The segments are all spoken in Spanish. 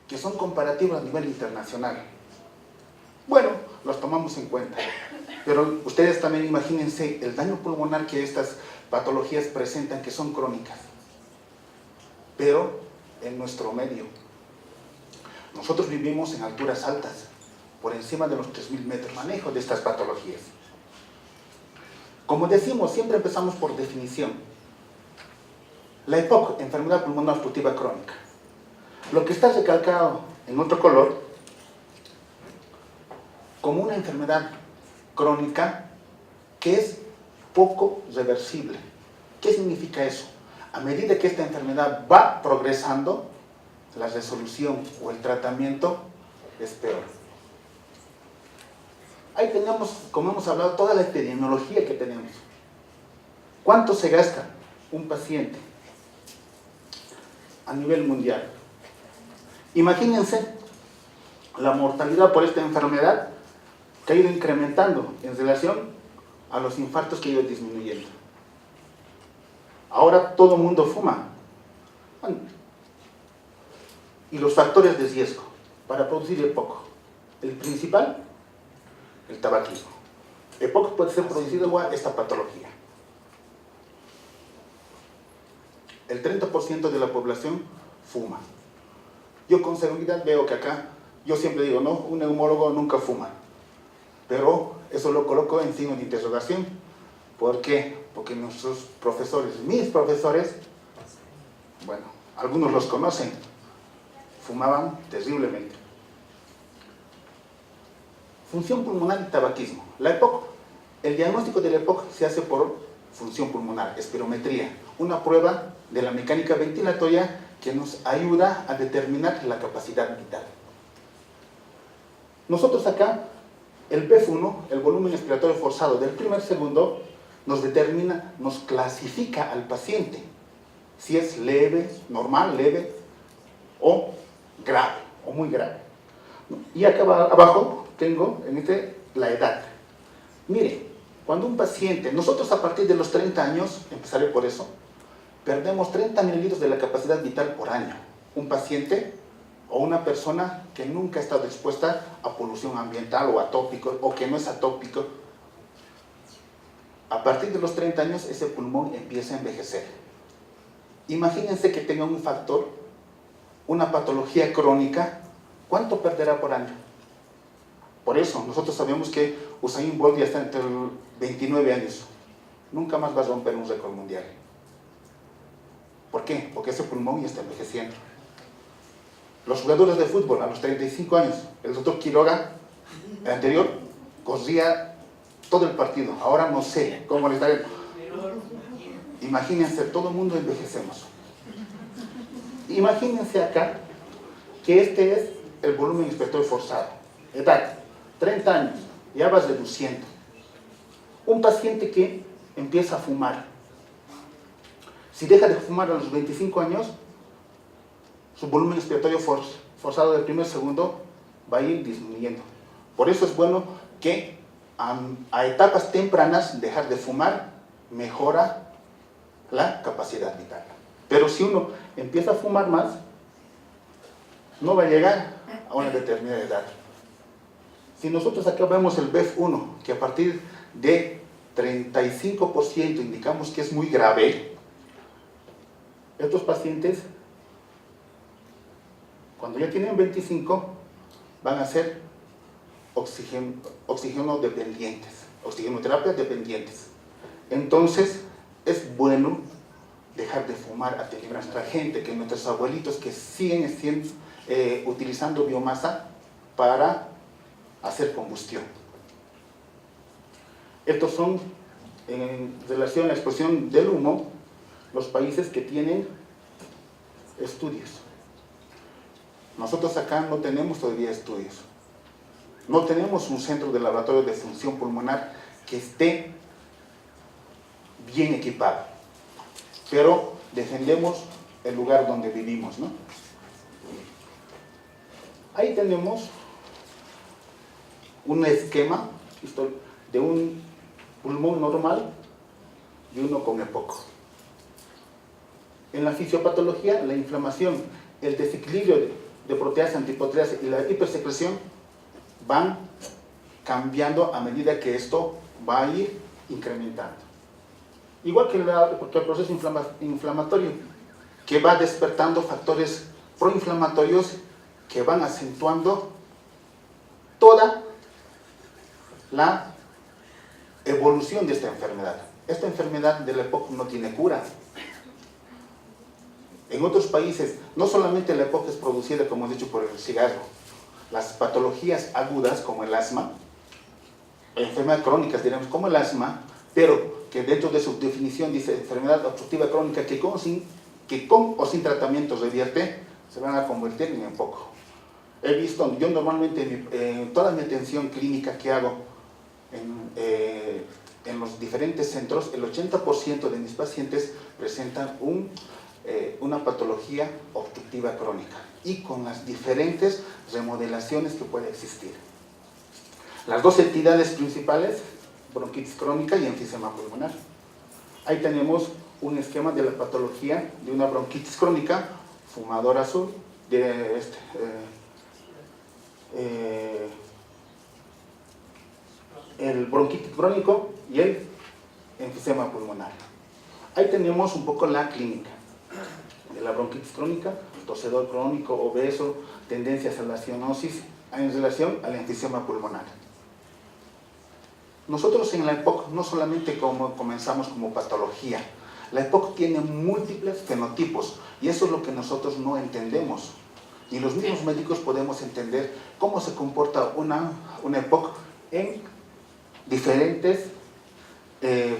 que son comparativos a nivel internacional. Bueno, los tomamos en cuenta, pero ustedes también imagínense el daño pulmonar que estas patologías presentan, que son crónicas. Pero en nuestro medio, nosotros vivimos en alturas altas, por encima de los 3.000 metros, manejo de estas patologías. Como decimos, siempre empezamos por definición. La EPOC, enfermedad pulmonar obstructiva crónica. Lo que está recalcado en otro color, como una enfermedad crónica que es poco reversible. ¿Qué significa eso? A medida que esta enfermedad va progresando, la resolución o el tratamiento es peor. Ahí tenemos, como hemos hablado, toda la epidemiología que tenemos. ¿Cuánto se gasta un paciente a nivel mundial? Imagínense la mortalidad por esta enfermedad que ha ido incrementando en relación a los infartos que ha ido disminuyendo. Ahora todo el mundo fuma. Bueno, y los factores de riesgo para producir EPOC. El principal, el tabaquismo. EPOC puede ser producido igual a esta patología. El 30% de la población fuma. Yo con seguridad veo que acá, yo siempre digo, no, un neumólogo nunca fuma. Pero eso lo coloco en signo de interrogación. ¿Por qué? Porque nuestros profesores, mis profesores, bueno, algunos los conocen, fumaban terriblemente. Función pulmonar y tabaquismo. La EPOC, el diagnóstico de la EPOC se hace por función pulmonar, espirometría, una prueba de la mecánica ventilatoria que nos ayuda a determinar la capacidad vital. Nosotros acá, el PEF1, el volumen expiratorio forzado del primer segundo, nos determina, nos clasifica al paciente, si es leve, normal, leve, o grave, o muy grave. Y acá abajo tengo la edad. Mire, cuando un paciente, nosotros a partir de los 30 años, empezaré por eso, perdemos 30 mililitros de la capacidad vital por año. Un paciente o una persona que nunca ha estado expuesta a polución ambiental o atópico, o que no es atópico, a partir de los 30 años ese pulmón empieza a envejecer. Imagínense que tenga un factor, una patología crónica, ¿cuánto perderá por año? Por eso, nosotros sabemos que Usain Bolt ya está entre los 29 años. Nunca más va a romper un récord mundial. ¿Por qué? Porque ese pulmón ya está envejeciendo. Los jugadores de fútbol a los 35 años, el doctor Quiroga, el anterior, corría todo el partido. Ahora no sé cómo le estaré. Imagínense, todo el mundo envejecemos. Imagínense acá que este es el volumen expiratorio forzado. Edad, 30 años, ya vas reduciendo. Un paciente que empieza a fumar, si deja de fumar a los 25 años, su volumen expiratorio forzado del primer segundo va a ir disminuyendo. Por eso es bueno que a etapas tempranas dejar de fumar mejora la capacidad vital. Pero si uno empieza a fumar más, no va a llegar a una determinada edad. Si nosotros acá vemos el BEF1, que a partir de 35% indicamos que es muy grave, estos pacientes, cuando ya tienen 25, van a ser oxígeno dependientes, oxigenoterapia dependientes. Entonces, es bueno dejar de fumar, atender a nuestra gente, que nuestros abuelitos que siguen utilizando biomasa para hacer combustión. Estos son, en relación a la exposición del humo, los países que tienen estudios. Nosotros acá no tenemos todavía estudios. No tenemos un centro de laboratorio de función pulmonar que esté bien equipado. Pero defendemos el lugar donde vivimos, ¿no? Ahí tenemos un esquema de un pulmón normal y uno con EPOC. En la fisiopatología, la inflamación, el desequilibrio de proteasa, antiproteasa y la hipersecreción van cambiando a medida que esto va a ir incrementando. Igual que el proceso inflamatorio, que va despertando factores proinflamatorios que van acentuando toda la evolución de esta enfermedad. Esta enfermedad de la EPOC no tiene cura. En otros países, no solamente la EPOC es producida, como he dicho, por el cigarro. Las patologías agudas, como el asma, enfermedades crónicas, diremos, como el asma, pero que dentro de su definición dice enfermedad obstructiva crónica que con o sin tratamiento revierte, se van a convertir en EPOC. He visto, yo normalmente en toda mi atención clínica que hago en los diferentes centros, el 80% de mis pacientes presentan una patología obstructiva crónica y con las diferentes remodelaciones que puede existir. Las dos entidades principales, bronquitis crónica y enfisema pulmonar. Ahí tenemos un esquema de la patología de una bronquitis crónica, fumador azul, el bronquitis crónico y el enfisema pulmonar. Ahí tenemos un poco la clínica de la bronquitis crónica, tosedor crónico, obeso, tendencias a la cianosis en relación al enfisema pulmonar. Nosotros en la EPOC no solamente comenzamos como patología, la EPOC tiene múltiples fenotipos y eso es lo que nosotros no entendemos. Ni los mismos médicos podemos entender cómo se comporta una EPOC en diferentes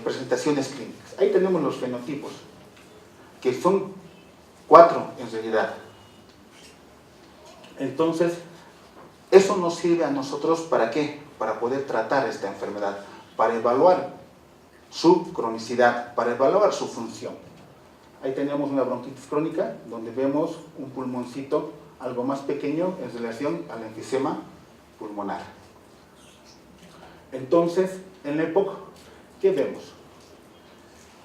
presentaciones clínicas. Ahí tenemos los fenotipos, que son 4 en realidad. Entonces, eso nos sirve a nosotros ¿para qué? Para poder tratar esta enfermedad, para evaluar su cronicidad, para evaluar su función. Ahí tenemos una bronquitis crónica, donde vemos un pulmoncito algo más pequeño en relación al enfisema pulmonar. Entonces, en la EPOC, ¿qué vemos?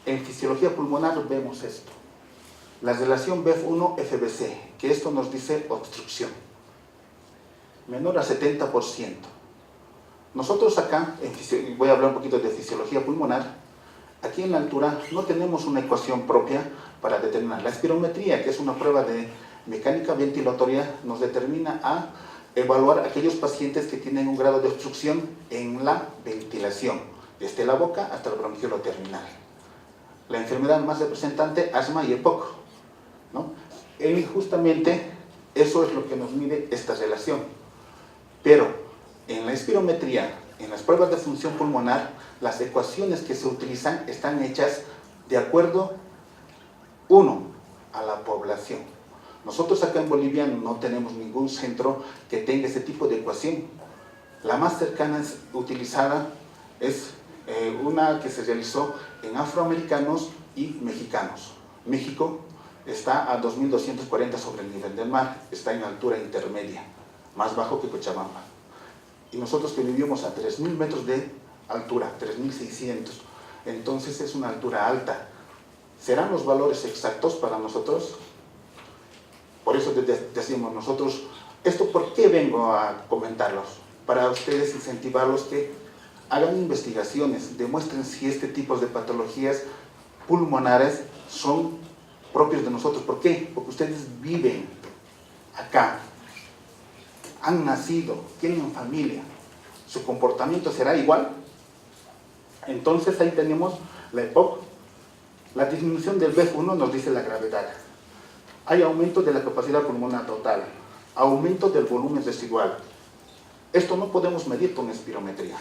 En fisiología pulmonar vemos esto. La relación BEF1-FBC, que esto nos dice obstrucción, menor a 70%. Nosotros acá, voy a hablar un poquito de fisiología pulmonar, aquí en la altura no tenemos una ecuación propia para determinar. La espirometría, que es una prueba de mecánica ventilatoria, nos determina a evaluar aquellos pacientes que tienen un grado de obstrucción en la ventilación, desde la boca hasta el bronquiolo terminal. La enfermedad más representante, asma y EPOC, ¿no? Y justamente eso es lo que nos mide esta relación. Pero en la espirometría, en las pruebas de función pulmonar, las ecuaciones que se utilizan están hechas de acuerdo, uno, a la población. Nosotros acá en Bolivia no tenemos ningún centro que tenga ese tipo de ecuación. La más cercana utilizada es una que se realizó en afroamericanos y mexicanos. México está a 2.240 sobre el nivel del mar, está en altura intermedia, más bajo que Cochabamba. Y nosotros que vivimos a 3.000 metros de altura, 3.600, entonces es una altura alta. ¿Serán los valores exactos para nosotros? Por eso decimos nosotros, ¿esto por qué vengo a comentarlos? Para ustedes incentivarlos que hagan investigaciones, demuestren si este tipo de patologías pulmonares son propios de nosotros. ¿Por qué? Porque ustedes viven acá, han nacido, tienen familia, ¿su comportamiento será igual? Entonces ahí tenemos la EPOC. La disminución del BEF1 nos dice la gravedad. Hay aumento de la capacidad pulmonar total, aumento del volumen residual. Esto no podemos medir con espirometría.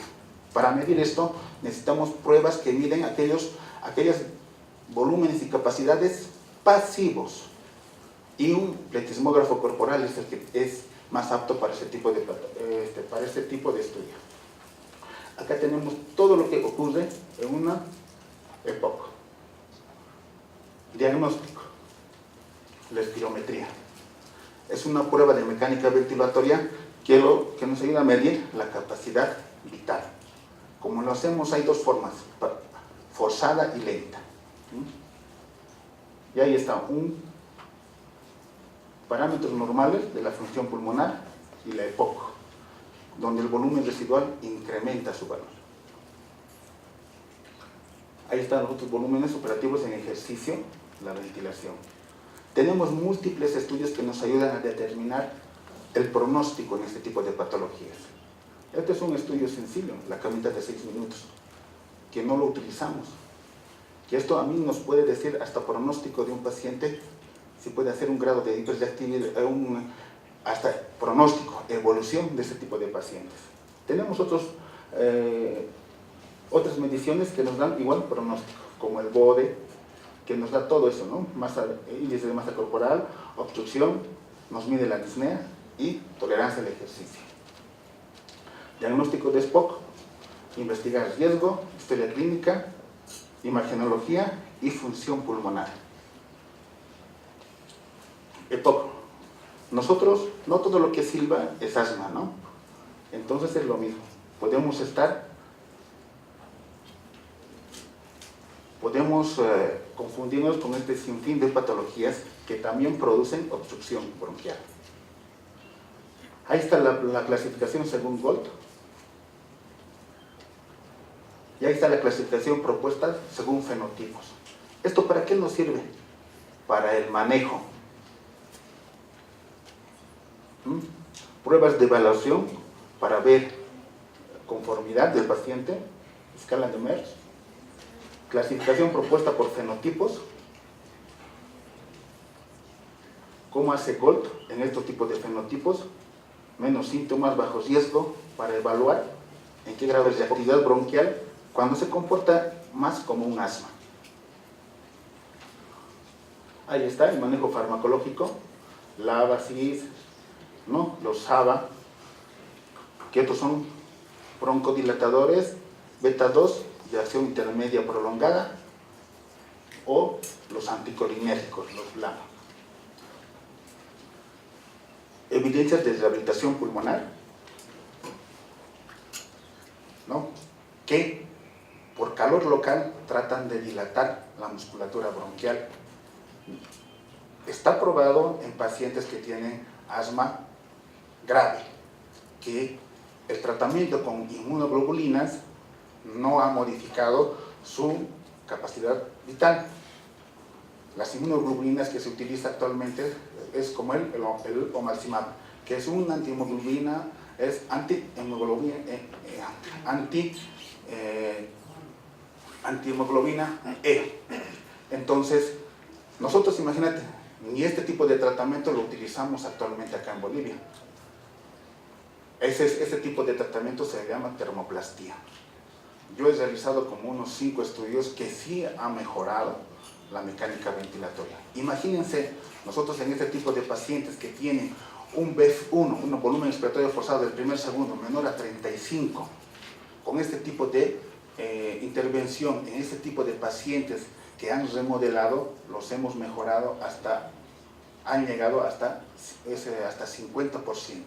Para medir esto necesitamos pruebas que miden aquellos volúmenes y capacidades pasivos. Y un pletismógrafo corporal es el que es más apto para este tipo de estudio. Acá tenemos todo lo que ocurre en una EPOC. Diagnóstico. La espirometría. Es una prueba de mecánica ventilatoria que nos ayuda a medir la capacidad vital. Como lo hacemos, hay dos formas, forzada y lenta. Y ahí está, parámetros normales de la función pulmonar y la EPOC, donde el volumen residual incrementa su valor. Ahí están los otros volúmenes operativos en ejercicio, la ventilación. Tenemos múltiples estudios que nos ayudan a determinar el pronóstico en este tipo de patologías. Este es un estudio sencillo, la camita de 6 minutos, que no lo utilizamos. Que esto a mí nos puede decir hasta pronóstico de un paciente, si puede hacer un grado de hiperreactividad, hasta pronóstico, evolución de ese tipo de pacientes. Tenemos otras mediciones que nos dan igual pronóstico, como el BODE, que nos da todo eso, ¿no? Índice de masa corporal, obstrucción, nos mide la disnea y tolerancia al ejercicio. Diagnóstico de SPOC, investigar riesgo, historia clínica, imagenología y función pulmonar. EPOC. Nosotros, no todo lo que silba es asma, ¿no? Entonces es lo mismo. Podemos confundirnos con este sinfín de patologías que también producen obstrucción bronquial. Ahí está la clasificación según Gold. Y ahí está la clasificación propuesta según fenotipos. ¿Esto para qué nos sirve? Para el manejo. Pruebas de evaluación para ver conformidad del paciente, escala de Merz. Clasificación propuesta por fenotipos. ¿Cómo hace Gold en estos tipos de fenotipos? Menos síntomas, bajo riesgo, para evaluar en qué grado de actividad bronquial cuando se comporta más como un asma. Ahí está el manejo farmacológico, LABA, CIS, ¿no? Los SABA, que estos son broncodilatadores, beta 2 de acción intermedia prolongada, o los anticolinérgicos, los LAMA. Evidencias de rehabilitación pulmonar, ¿no? Que por calor local tratan de dilatar la musculatura bronquial. Está probado en pacientes que tienen asma grave, que el tratamiento con inmunoglobulinas no ha modificado su capacidad vital. Las inmunoglobulinas que se utiliza actualmente es como el omalizumab, que es una antihemoglobina, es antihemoglobina E. Entonces, nosotros, imagínate, ni este tipo de tratamiento lo utilizamos actualmente acá en Bolivia. Ese tipo de tratamiento se llama termoplastía. Yo he realizado como unos 5 estudios que sí han mejorado la mecánica ventilatoria. Imagínense, nosotros en este tipo de pacientes que tienen un BEF1, un volumen expiratorio forzado del primer segundo menor a 35, con este tipo de intervención en este tipo de pacientes que han remodelado, los hemos mejorado han llegado hasta 50%.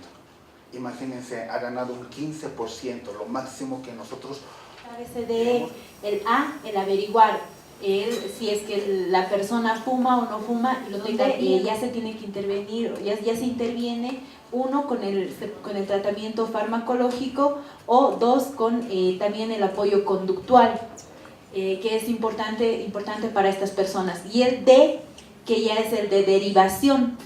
Imagínense, ha ganado un 15%, lo máximo que nosotros... El averiguar si es que la persona fuma o no fuma, ya se tiene que intervenir, ya se interviene, uno con el tratamiento farmacológico, o dos con también el apoyo conductual, que es importante para estas personas. Y el D, que ya es el de derivación.